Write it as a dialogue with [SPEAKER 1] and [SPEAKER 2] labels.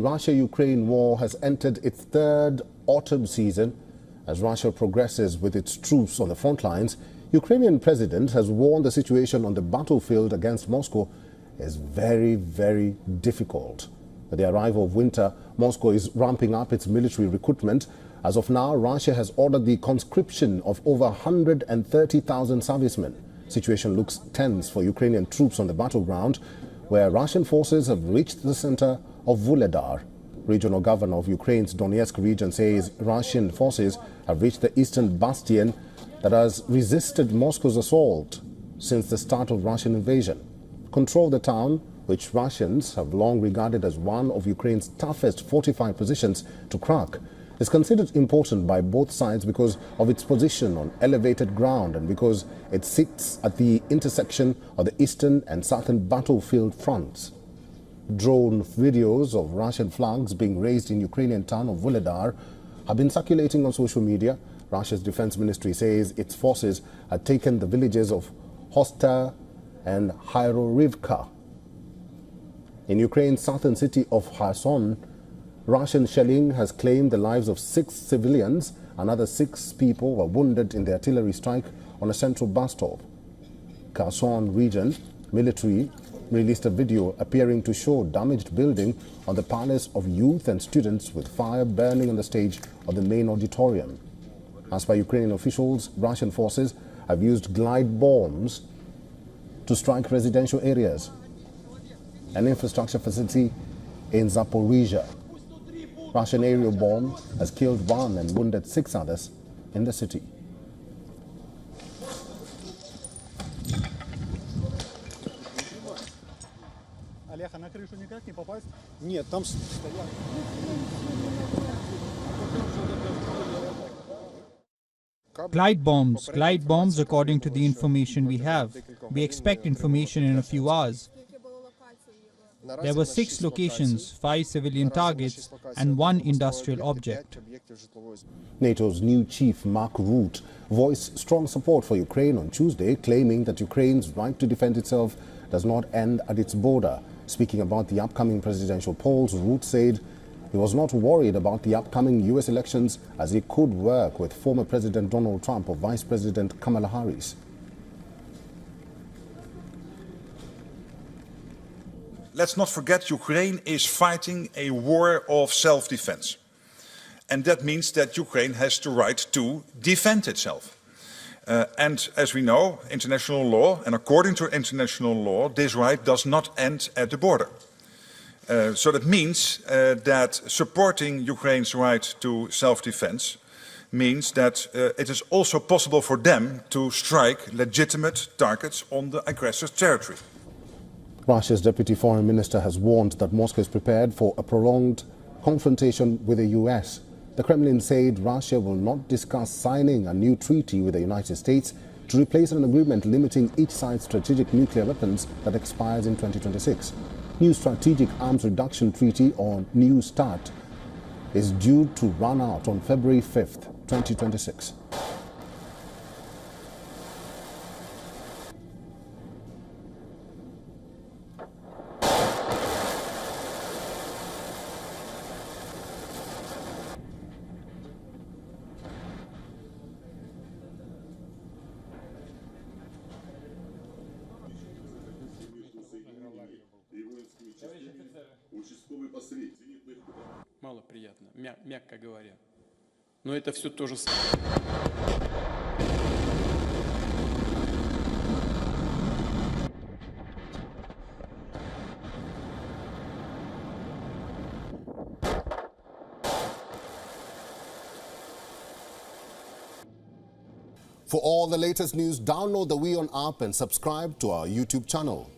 [SPEAKER 1] Russia-Ukraine war has entered its third autumn season. As Russia progresses with its troops on the front lines, Ukrainian president has warned the situation on the battlefield against Moscow is very, very difficult. With the arrival of winter, Moscow is ramping up its military recruitment. As of now, Russia has ordered the conscription of over 130,000 servicemen. Situation looks tense for Ukrainian troops on the battleground, where Russian forces have reached the center of Vuhledar. Regional governor of Ukraine's Donetsk region says Russian forces have reached the eastern bastion that has resisted Moscow's assault since the start of Russian invasion. Control of the town, which Russians have long regarded as one of Ukraine's toughest fortified positions to crack, is considered important by both sides because of its position on elevated ground and because it sits at the intersection of the eastern and southern battlefield fronts. Drone videos of Russian flags being raised in Ukrainian town of Vuhledar have been circulating on social media. Russia's defense ministry says its forces had taken the villages of Hosta and Hyrorivka. In Ukraine's southern city of Kherson, Russian shelling has claimed the lives of 6 civilians. Another 6 people were wounded in the artillery strike on a central bus stop. Kherson region military released a video appearing to show damaged building on the Palace of Youth and Students with fire burning on the stage of the main auditorium. As per Ukrainian officials, Russian forces have used glide bombs to strike residential areas. An infrastructure facility in Zaporizhia. Russian aerial bomb has killed 1 and wounded 6 others in the city.
[SPEAKER 2] Glide bombs according to the information we have. We expect information in a few hours. There were 6 locations, 5 civilian targets and 1 industrial object.
[SPEAKER 1] NATO's new chief, Mark Rutte, voiced strong support for Ukraine on Tuesday, claiming that Ukraine's right to defend itself does not end at its border. Speaking about the upcoming presidential polls, Rutte said he was not worried about the upcoming U.S. elections as he could work with former President Donald Trump or Vice President Kamala Harris.
[SPEAKER 3] Let's not forget Ukraine is fighting a war of self-defense. And that means that Ukraine has the right to defend itself. And as we know, international law, and according to international law, this right does not end at the border. So that means that supporting Ukraine's right to self-defense means that it is also possible for them to strike legitimate targets on the aggressor's territory.
[SPEAKER 1] Russia's deputy foreign minister has warned that Moscow is prepared for a prolonged confrontation with the U.S. The Kremlin said Russia will not discuss signing a new treaty with the United States to replace an agreement limiting each side's strategic nuclear weapons that expires in 2026. New strategic arms reduction treaty or New START is due to run out on February 5th, 2026.
[SPEAKER 4] Мало приятно, мягко говоря. Но это все то же самое.
[SPEAKER 1] For all the latest news, download the WION app and subscribe to our YouTube channel.